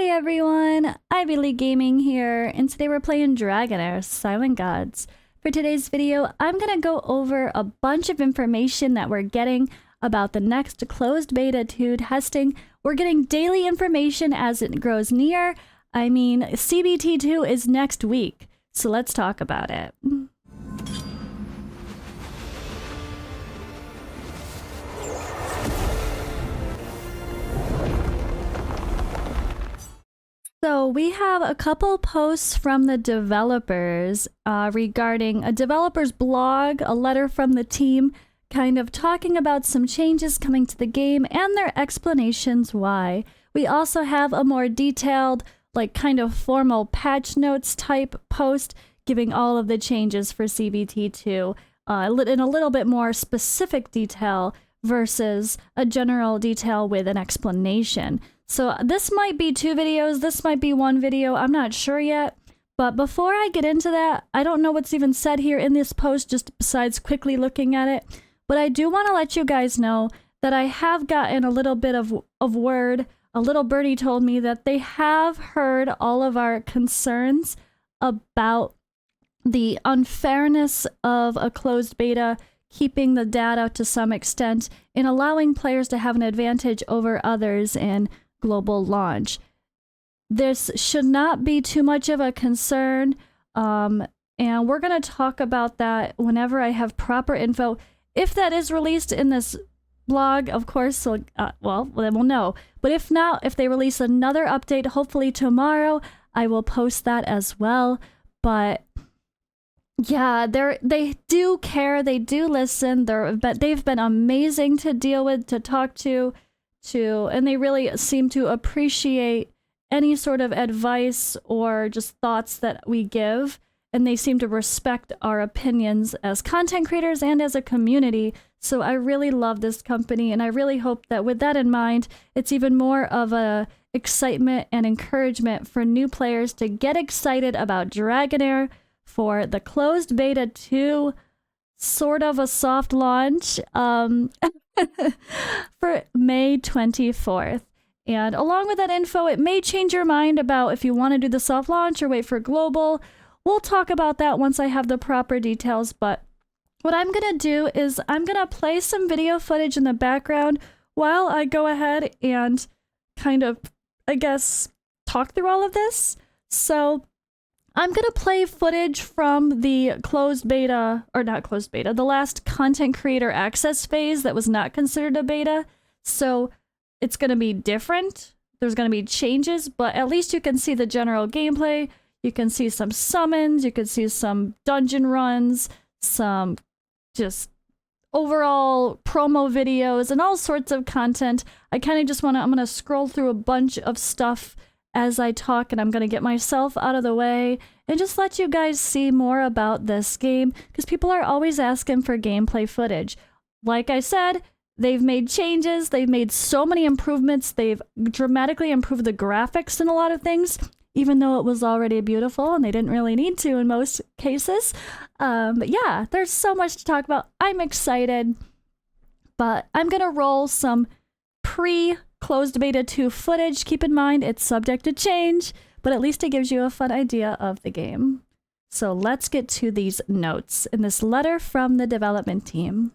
Hey everyone, Ivy League Gaming here, and today we're playing Dragonheir Silent Gods. For today's video, I'm gonna go over a bunch of information that we're getting about the next closed beta 2 testing. We're getting daily information as it grows near. I mean, CBT 2 is next week, so let's talk about it. So we have a couple posts from the developers regarding a developer's blog, a letter from the team, kind of talking about some changes coming to the game and their explanations why. We also have a more detailed, like kind of formal patch notes type post giving all of the changes for CBT2 in a little bit more specific detail versus a general detail with an explanation. So this might be 2 videos, this might be 1 video, I'm not sure yet. But before I get into that, I don't know what's even said here in this post, just besides quickly looking at it. But I do want to let you guys know that I have gotten a little bit of word. A little birdie told me that they have heard all of our concerns about the unfairness of a closed beta, keeping the data to some extent, and allowing players to have an advantage over others in global launch. This should not be too much of a concern, and we're going to talk about that whenever I have proper info. If that is released in this blog, of course, so, well, then we'll know. But if not, if they release another update, hopefully tomorrow, I will post that as well. But yeah, they do care, they do listen, they've been amazing to deal with, to talk to, and they really seem to appreciate any sort of advice or just thoughts that we give, and they seem to respect our opinions as content creators and as a community. So I really love this company, and I really hope that with that in mind, it's even more of a excitement and encouragement for new players to get excited about Dragonheir for the closed beta 2, sort of a soft launch for May 24th. And along with that info, it may change your mind about if you want to do the soft launch or wait for global. We'll talk about that once I have the proper details, but what I'm going to do is I'm going to play some video footage in the background while I go ahead and kind of, I guess, talk through all of this. So I'm going to play footage from the closed beta, or not closed beta, the last content creator access phase that was not considered a beta. So it's going to be different. There's going to be changes, but at least you can see the general gameplay. You can see some summons, you can see some dungeon runs, some just overall promo videos and all sorts of content. I kind of just I'm going to scroll through a bunch of stuff as I talk, and I'm going to get myself out of the way and just let you guys see more about this game, because people are always asking for gameplay footage. Like I said, they've made changes, they've made so many improvements, they've dramatically improved the graphics in a lot of things, even though it was already beautiful and they didn't really need to in most cases. But yeah, there's so much to talk about. I'm excited, but I'm going to roll some pre-closed beta 2 footage. Keep in mind, it's subject to change, but at least it gives you a fun idea of the game. So let's get to these notes in this letter from the development team.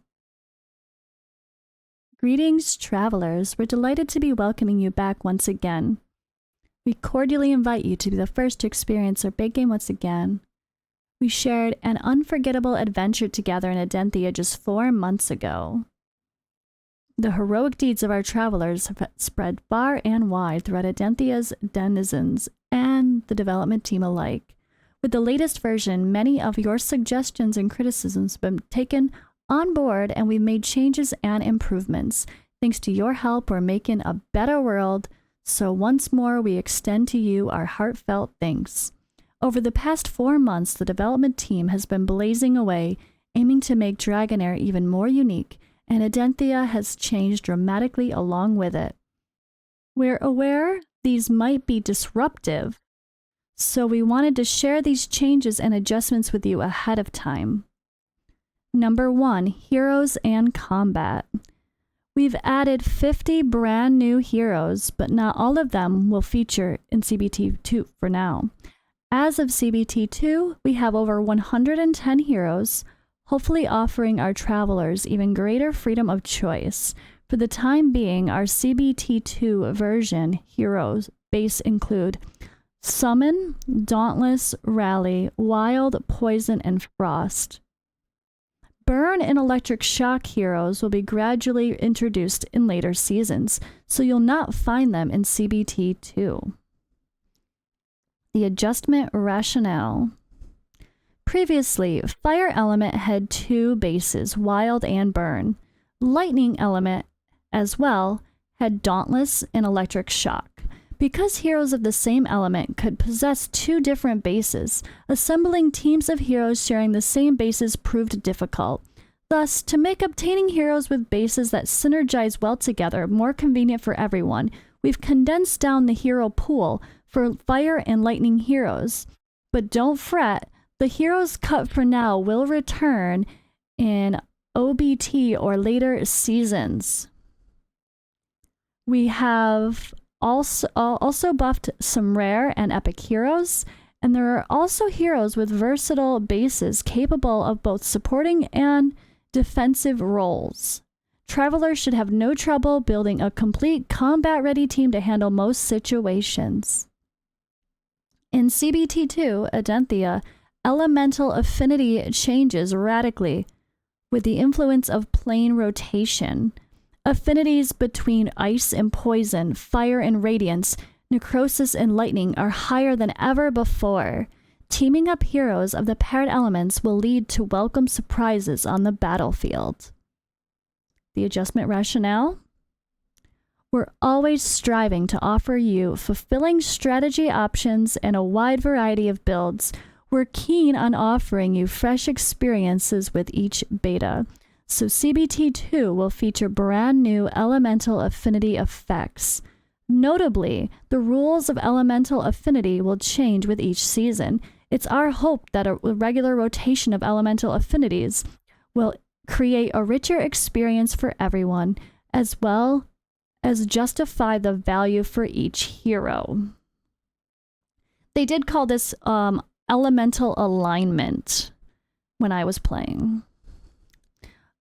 Greetings, travelers. We're delighted to be welcoming you back once again. We cordially invite you to be the first to experience our big game once again. We shared an unforgettable adventure together in Adenthia just 4 months ago. The heroic deeds of our travelers have spread far and wide throughout Adenthia's denizens and the development team alike. With the latest version, many of your suggestions and criticisms have been taken on board, and we've made changes and improvements. Thanks to your help, we're making a better world. So once more, we extend to you our heartfelt thanks. Over the past 4 months, the development team has been blazing away, aiming to make Dragonheir even more unique, and Adenthia has changed dramatically along with it. We're aware these might be disruptive, so we wanted to share these changes and adjustments with you ahead of time. Number 1, heroes and combat. We've added 50 brand new heroes, but not all of them will feature in CBT2 for now. As of CBT2, we have over 110 heroes, hopefully offering our travelers even greater freedom of choice. For the time being, our CBT2 version heroes base include Summon, Dauntless, Rally, Wild, Poison, and Frost. Burn and Electric Shock heroes will be gradually introduced in later seasons, so you'll not find them in CBT2. The adjustment rationale. Previously, Fire Element had two bases, Wild and Burn. Lightning Element, as well, had Dauntless and Electric Shock. Because heroes of the same element could possess two different bases, assembling teams of heroes sharing the same bases proved difficult. Thus, to make obtaining heroes with bases that synergize well together more convenient for everyone, we've condensed down the hero pool for fire and lightning heroes. But don't fret, the heroes cut for now will return in OBT or later seasons. We have also buffed some rare and epic heroes, and there are also heroes with versatile bases capable of both supporting and defensive roles. Travelers should have no trouble building a complete combat-ready team to handle most situations. In CBT2, Adenthia, elemental affinity changes radically with the influence of plane rotation. Affinities between ice and poison, fire and radiance, necrosis and lightning are higher than ever before. Teaming up heroes of the paired elements will lead to welcome surprises on the battlefield. The adjustment rationale? We're always striving to offer you fulfilling strategy options and a wide variety of builds. We're keen on offering you fresh experiences with each beta. So CBT2 will feature brand new elemental affinity effects. Notably, the rules of elemental affinity will change with each season. It's our hope that a regular rotation of elemental affinities will create a richer experience for everyone, as well as justify the value for each hero. They did call this elemental alignment when I was playing.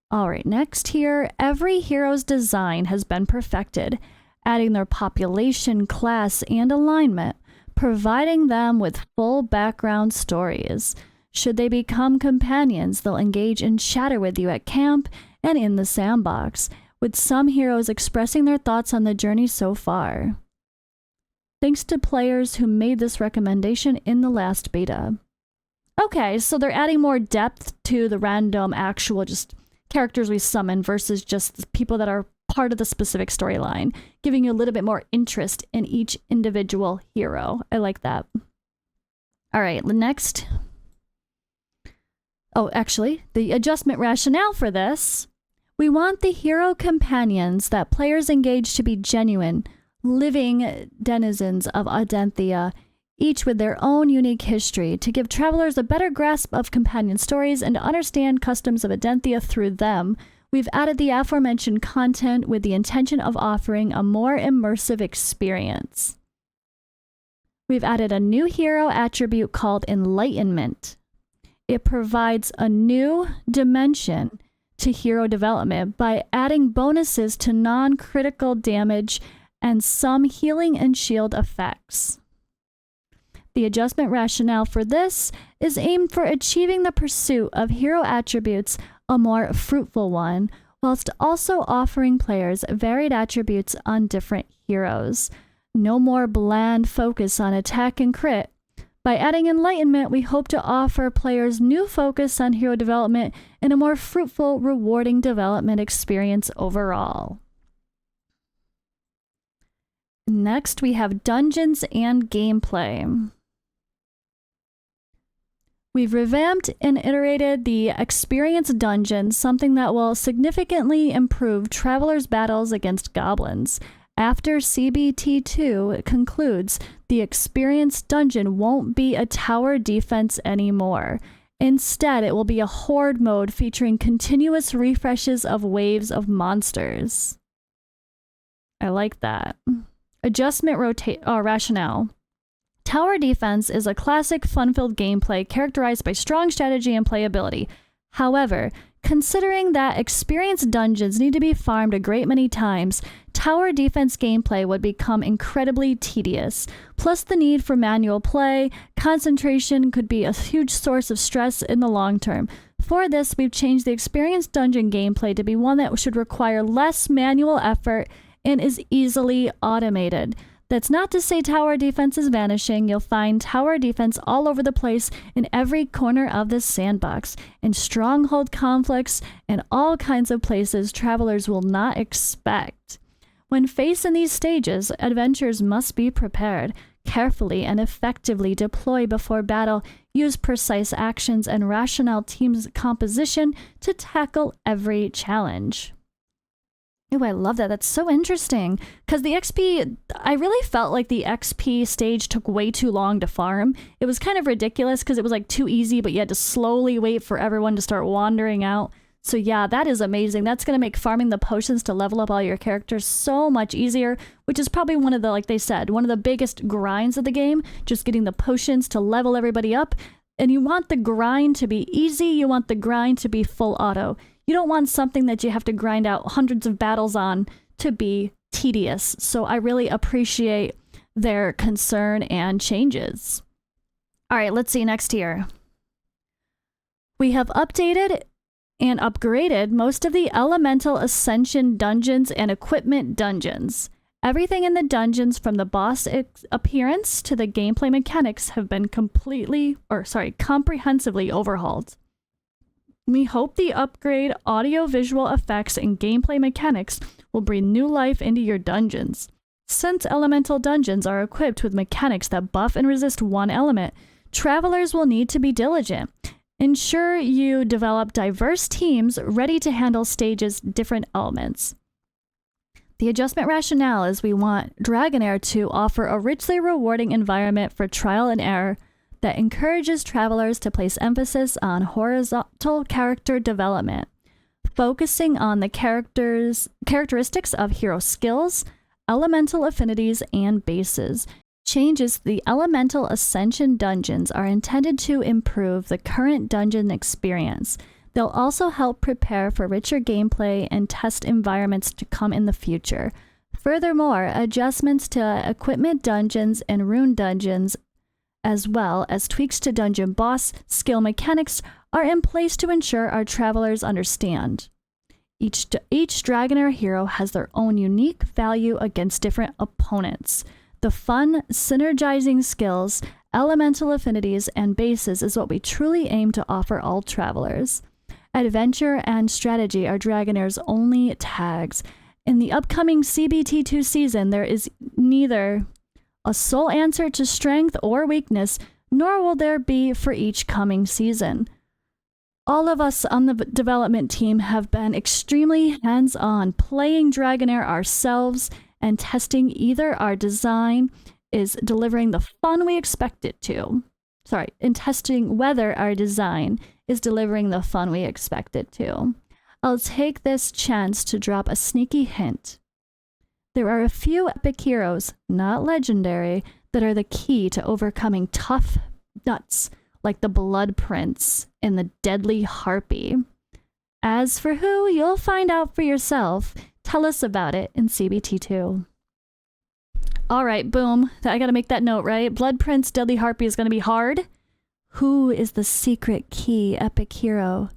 All right, next here, every hero's design has been perfected, adding their population, class, and alignment, providing them with full background stories. Should they become companions, they'll engage in chatter with you at camp and in the sandbox, with some heroes expressing their thoughts on the journey so far. Thanks to players who made this recommendation in the last beta. Okay, so they're adding more depth to the random actual just characters we summon versus just people that are part of the specific storyline, giving you a little bit more interest in each individual hero. I like that. All right, the next. Oh, actually, the adjustment rationale for this. We want the hero companions that players engage to be genuine, living denizens of Adenthia, each with their own unique history, to give travelers a better grasp of companion stories and to understand customs of Adenthia through them. We've added the aforementioned content with the intention of offering a more immersive experience. We've added a new hero attribute called Enlightenment. It provides a new dimension to hero development by adding bonuses to non-critical damage and some healing and shield effects. The adjustment rationale for this is aimed for achieving the pursuit of hero attributes a more fruitful one, whilst also offering players varied attributes on different heroes. No more bland focus on attack and crit. By adding Enlightenment, we hope to offer players new focus on hero development and a more fruitful, rewarding development experience overall. Next, we have dungeons and gameplay. We've revamped and iterated the Experience Dungeon, something that will significantly improve travelers' battles against goblins. After CBT2 concludes, the Experience Dungeon won't be a tower defense anymore. Instead, it will be a horde mode featuring continuous refreshes of waves of monsters. I like that. Adjustment rationale. Tower defense is a classic fun-filled gameplay characterized by strong strategy and playability. However, considering that experienced dungeons need to be farmed a great many times, tower defense gameplay would become incredibly tedious. Plus, the need for manual play, concentration could be a huge source of stress in the long term. For this, we've changed the experienced dungeon gameplay to be one that should require less manual effort and is easily automated. That's not to say tower defense is vanishing. You'll find tower defense all over the place in every corner of the sandbox, in stronghold conflicts, and all kinds of places travelers will not expect. When faced in these stages, adventurers must be prepared, carefully and effectively deploy before battle, use precise actions and rational team composition to tackle every challenge. Oh, I love that. That's so interesting. Because the XP, I really felt like the XP stage took way too long to farm. It was kind of ridiculous because it was like too easy, but you had to slowly wait for everyone to start wandering out. So yeah, that is amazing. That's going to make farming the potions to level up all your characters so much easier, which is probably one of the, like they said, one of the biggest grinds of the game, just getting the potions to level everybody up. And you want the grind to be easy. You want the grind to be full auto. You don't want something that you have to grind out hundreds of battles on to be tedious. So I really appreciate their concern and changes. All right, let's see next here. We have updated and upgraded most of the elemental ascension dungeons and equipment dungeons. Everything in the dungeons, from the boss appearance to the gameplay mechanics, have been comprehensively overhauled. We hope the upgrade, audio-visual effects, and gameplay mechanics will breathe new life into your dungeons. Since elemental dungeons are equipped with mechanics that buff and resist one element, travelers will need to be diligent. Ensure you develop diverse teams ready to handle stages' different elements. The adjustment rationale is we want Dragonheir to offer a richly rewarding environment for trial and error that encourages travelers to place emphasis on horizontal character development, focusing on the characteristics of hero skills, elemental affinities, and bases. Changes to the elemental ascension dungeons are intended to improve the current dungeon experience. They'll also help prepare for richer gameplay and test environments to come in the future. Furthermore, adjustments to equipment dungeons and rune dungeons, as well as tweaks to dungeon boss skill mechanics, are in place to ensure our travelers understand. Each Dragonheir hero has their own unique value against different opponents. The fun, synergizing skills, elemental affinities, and bases is what we truly aim to offer all travelers. Adventure and strategy are Dragonheir's only tags. In the upcoming CBT2 season, there is neither a sole answer to strength or weakness, nor will there be for each coming season. All of us on the development team have been extremely hands-on, playing Dragonheir ourselves and testing either our design is delivering the fun we expect it to. And testing whether our design is delivering the fun we expect it to. I'll take this chance to drop a sneaky hint. There are a few epic heroes, not legendary, that are the key to overcoming tough nuts like the Blood Prince and the Deadly Harpy. As for who, you'll find out for yourself. Tell us about it in CBT2. All right, boom. I gotta make that note, right? Blood Prince, Deadly Harpy is gonna be hard. Who is the secret key epic hero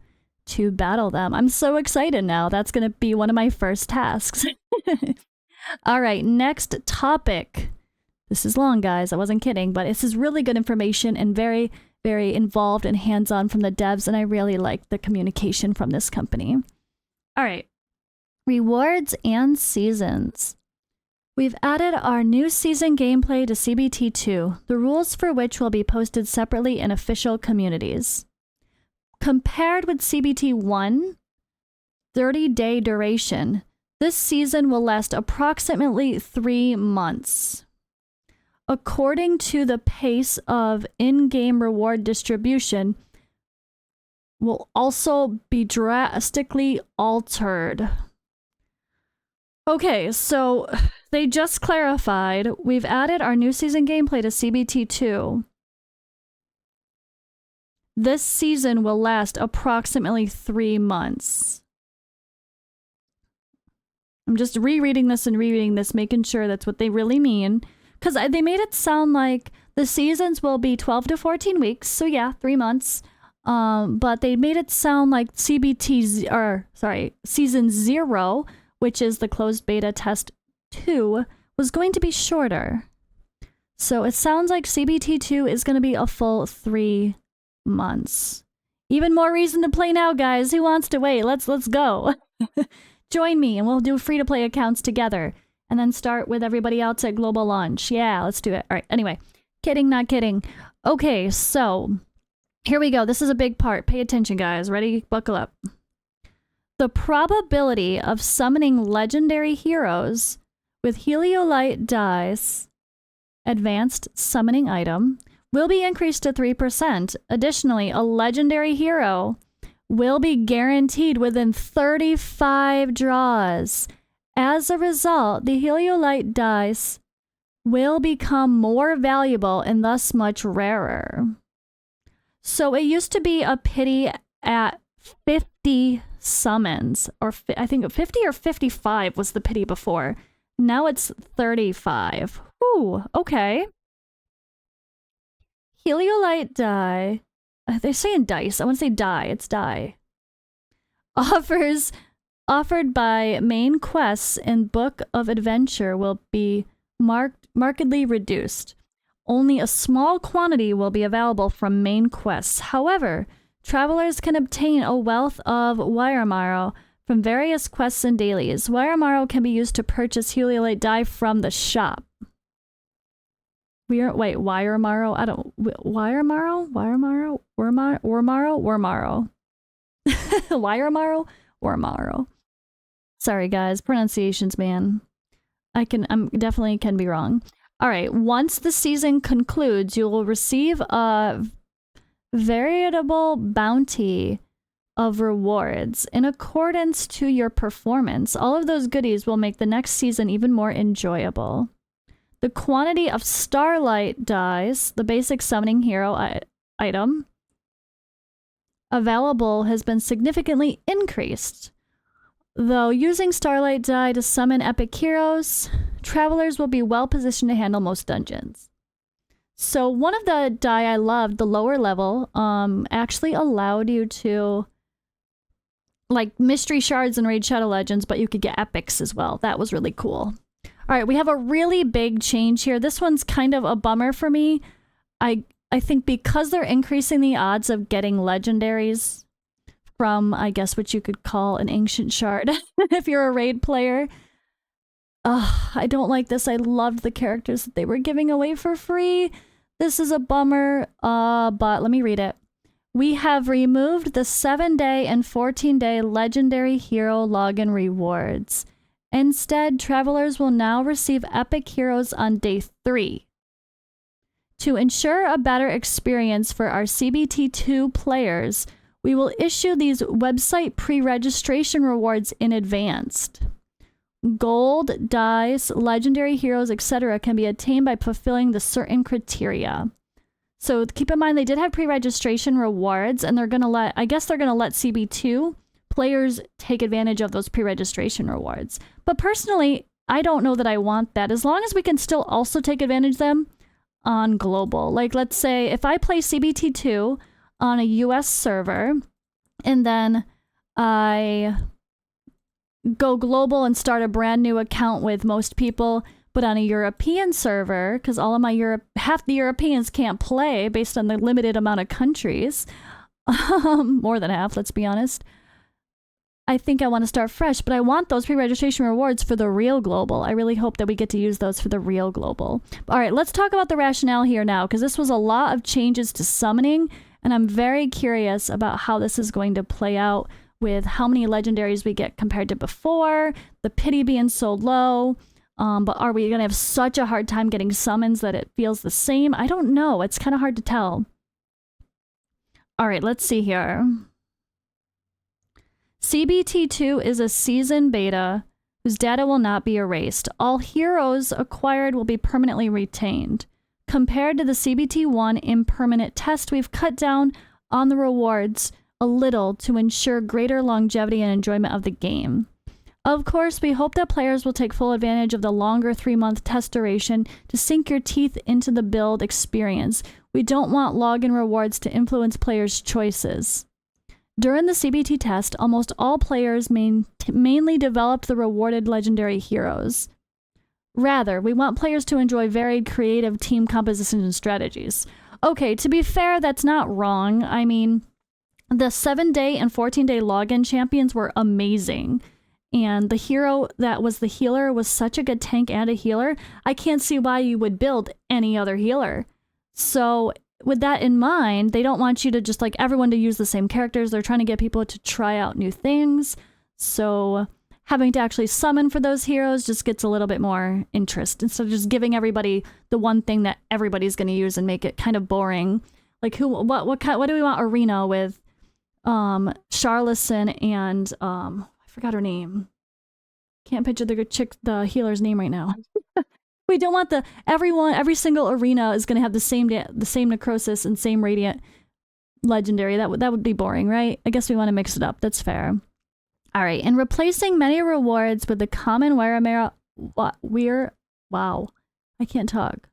to battle them? I'm so excited now. That's gonna be one of my first tasks. All right, next topic. This is long, guys. I wasn't kidding, but this is really good information and very, very involved and hands-on from the devs, and I really like the communication from this company. All right. Rewards and seasons. We've added our new season gameplay to CBT2, the rules for which will be posted separately in official communities. Compared with CBT1, 30-day duration, this season will last approximately 3 months. According to the pace of in-game reward distribution, will also be drastically altered. Okay, so they just clarified. We've added our new season gameplay to CBT2. This season will last approximately 3 months. I'm just rereading this and rereading this, making sure that's what they really mean. Because they made it sound like the seasons will be 12 to 14 weeks. So yeah, 3 months. But they made it sound like season 0, which is the closed beta test 2, was going to be shorter. So it sounds like CBT2 is going to be a full 3 months. Even more reason to play now, guys. Who wants to wait? Let's go. Join me and we'll do free-to-play accounts together. And then start with everybody else at global launch. Yeah, let's do it. All right, anyway. Kidding, not kidding. Okay, so here we go. This is a big part. Pay attention, guys. Ready? Buckle up. The probability of summoning legendary heroes with Heliolite dice, advanced summoning item, will be increased to 3%. Additionally, a legendary hero will be guaranteed within 35 draws. As a result, the Heliolite dice will become more valuable and thus much rarer. So it used to be a pity at 50 summons, or I think 50 or 55 was the pity before. Now it's 35. Ooh, okay. Heliolite die. They're saying dice. I want to say die. It's die. Offered by main quests and Book of Adventure will be markedly reduced. Only a small quantity will be available from main quests. However, travelers can obtain a wealth of Wiremarrow from various quests and dailies. Wiremarrow can be used to purchase Heliolite die from the shop. Wiremarrow? Wiremarrow? Wiremarrow? Sorry, guys. Pronunciations, man. I'm definitely can be wrong. All right. Once the season concludes, you will receive a variable bounty of rewards in accordance to your performance. All of those goodies will make the next season even more enjoyable. The quantity of Starlight dies, the basic summoning hero item, available has been significantly increased. Though using Starlight die to summon epic heroes, travelers will be well positioned to handle most dungeons. So one of the die I loved, the lower level, actually allowed you to, like, mystery shards and Raid Shadow Legends, but you could get epics as well. That was really cool. All right, we have a really big change here. This one's kind of a bummer for me. I think because they're increasing the odds of getting legendaries from, I guess, what you could call an ancient shard if you're a raid player. I don't like this. I loved the characters that they were giving away for free. This is a bummer, but let me read it. We have removed the 7-day and 14-day legendary hero login rewards. Instead, travelers will now receive epic heroes on day 3. To ensure a better experience for our CBT2 players, we will issue these website pre-registration rewards in advance. Gold, dice, legendary heroes, etc. can be attained by fulfilling the certain criteria. So keep in mind they did have pre-registration rewards, and they're going to let CB2 players take advantage of those pre-registration rewards. But personally, I don't know that I want that, as long as we can still also take advantage of them on global. Like, let's say if I play CBT2 on a US server, and then I go global and start a brand new account with most people, but on a European server, because half the Europeans can't play based on the limited amount of countries, more than half, let's be honest. I think I want to start fresh, but I want those pre-registration rewards for the real global. I really hope that we get to use those for the real global. All right, let's talk about the rationale here now, because this was a lot of changes to summoning, and I'm very curious about how this is going to play out with how many legendaries we get compared to before, the pity being so low. But are we going to have such a hard time getting summons that it feels the same? I don't know. It's kind of hard to tell. All right, let's see here. CBT2 is a season beta whose data will not be erased. All heroes acquired will be permanently retained. Compared to the CBT-1 impermanent test, we've cut down on the rewards a little to ensure greater longevity and enjoyment of the game. Of course, we hope that players will take full advantage of the longer 3-month test duration to sink your teeth into the build experience. We don't want login rewards to influence players' choices. During the CBT test, almost all players mainly developed the rewarded legendary heroes. Rather, we want players to enjoy varied creative team compositions and strategies. Okay, to be fair, that's not wrong. I mean, the 7-day and 14-day login champions were amazing. And the hero that was the healer was such a good tank and a healer. I can't see why you would build any other healer. So with that in mind, they don't want you to just like everyone to use the same characters. They're trying to get people to try out new things. So having to actually summon for those heroes just gets a little bit more interest instead of just giving everybody the one thing that everybody's going to use and make it kind of boring. Like what do we want arena with Charlison and I forgot her name. Can't picture the healer's name right now. We don't want every single arena is going to have the same necrosis and same radiant legendary. That would be boring, right? I guess we want to mix it up. That's fair. All right, and replacing many rewards with the common Wurmaro, wow, I can't talk.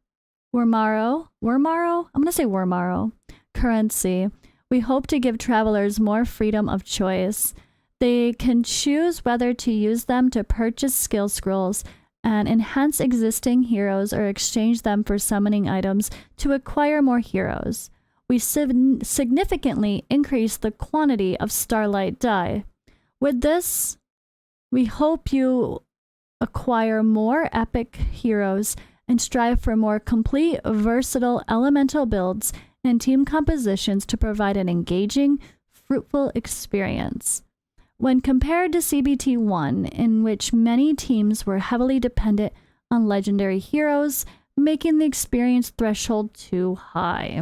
Wurmaro? I'm going to say Wurmaro currency. We hope to give travelers more freedom of choice. They can choose whether to use them to purchase skill scrolls and enhance existing heroes or exchange them for summoning items to acquire more heroes. We significantly increase the quantity of Starlight die. With this, we hope you acquire more epic heroes and strive for more complete, versatile elemental builds and team compositions to provide an engaging, fruitful experience. When compared to CBT-1, in which many teams were heavily dependent on legendary heroes, making the experience threshold too high.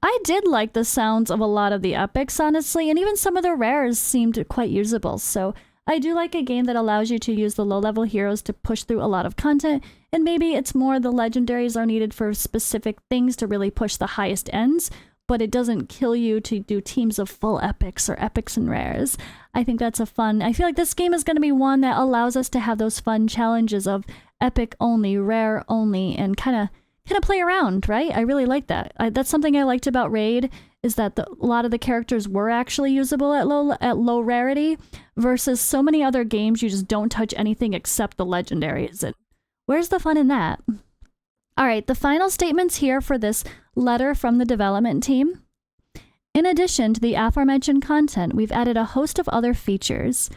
I did like the sounds of a lot of the epics, honestly, and even some of the rares seemed quite usable, so I do like a game that allows you to use the low-level heroes to push through a lot of content, and maybe it's more the legendaries are needed for specific things to really push the highest ends, but it doesn't kill you to do teams of full epics or epics and rares. I think that's I feel like this game is going to be one that allows us to have those fun challenges of epic only, rare only, and kind of play around, right? I really like that. That's something I liked about Raid, is that a lot of the characters were actually usable at low rarity, versus so many other games you just don't touch anything except the legendaries. And where's the fun in that? All right, the final statements here for this letter from the development team. In addition to the aforementioned content, we've added a host of other features.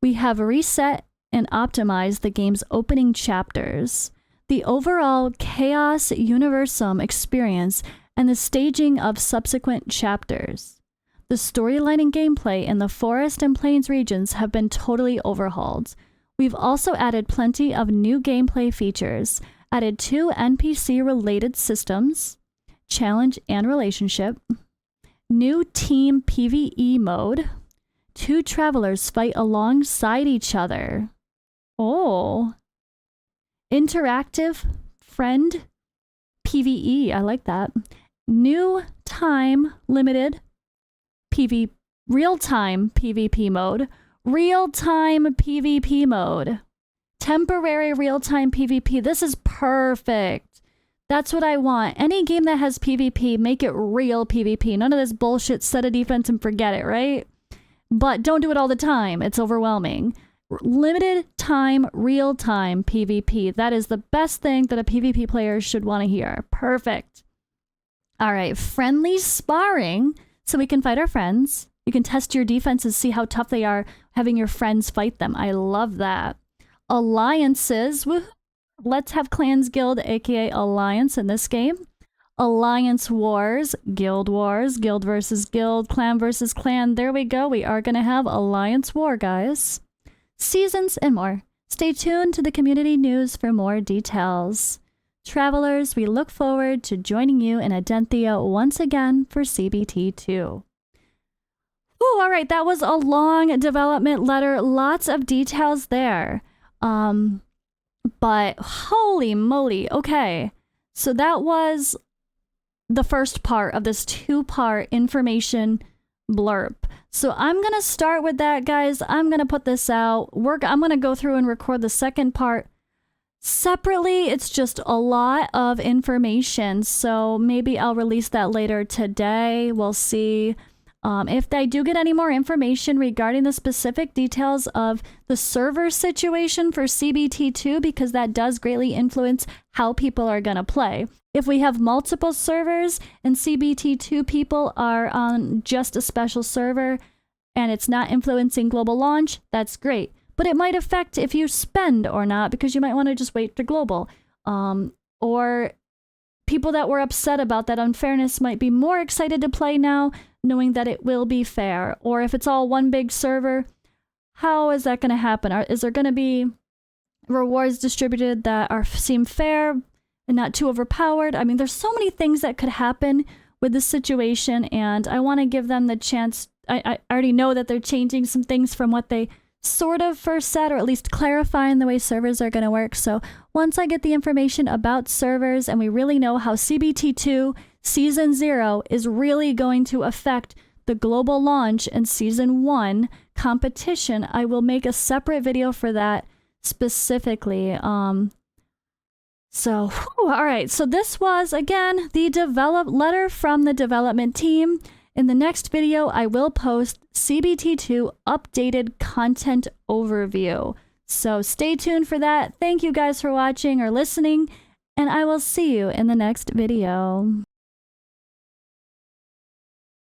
We have reset and optimized the game's opening chapters, the overall Chaos Universum experience, and the staging of subsequent chapters. The storyline and gameplay in the forest and plains regions have been totally overhauled. We've also added plenty of new gameplay features, added 2 NPC-related systems, challenge and relationship, new team PvE mode, 2 travelers fight alongside each other. Oh. Interactive friend PvE, I like that. New time limited real-time PvP mode, real-time PvP mode, temporary real-time PvP. This is perfect. That's what I want. Any game that has PvP, make it real PvP. None of this bullshit, set a defense and forget it, right? But don't do it all the time. It's overwhelming. Limited time, real-time PvP. That is the best thing that a PvP player should want to hear. Perfect. All right, friendly sparring, so we can fight our friends. You can test your defenses, see how tough they are, having your friends fight them. I love that. Alliances. Let's have Clans Guild, aka Alliance in this game. Alliance Wars, Guild versus Guild, Clan versus Clan. There we go. We are going to have Alliance War, guys. Seasons and more. Stay tuned to the community news for more details. Travelers, we look forward to joining you in Adenthia once again for CBT2. Oh, all right. That was a long development letter. Lots of details there. But holy moly. Okay. So that was the first part of this 2-part information blurb. So I'm going to start with that, guys. I'm going to put this out. I'm going to go through and record the second part separately. It's just a lot of information. So maybe I'll release that later today. We'll see. If I do get any more information regarding the specific details of the server situation for CBT2, because that does greatly influence how people are going to play. If we have multiple servers and CBT2 people are on just a special server and it's not influencing global launch, that's great. But it might affect if you spend or not, because you might want to just wait for global. Or people that were upset about that unfairness might be more excited to play now, knowing that it will be fair. Or if it's all one big server, how is that going to happen? Is there going to be rewards distributed that seem fair and not too overpowered? I mean, there's so many things that could happen with this situation, and I want to give them the chance. I already know that they're changing some things from what they sort of first said, or at least clarifying the way servers are going to work. So once I get the information about servers and we really know how CBT2 Season 0 is really going to affect the global launch and Season 1 competition, I will make a separate video for that specifically. All right. So this was, again, the letter from the development team. In the next video, I will post CBT2 updated content overview. So stay tuned for that. Thank you guys for watching or listening, and I will see you in the next video.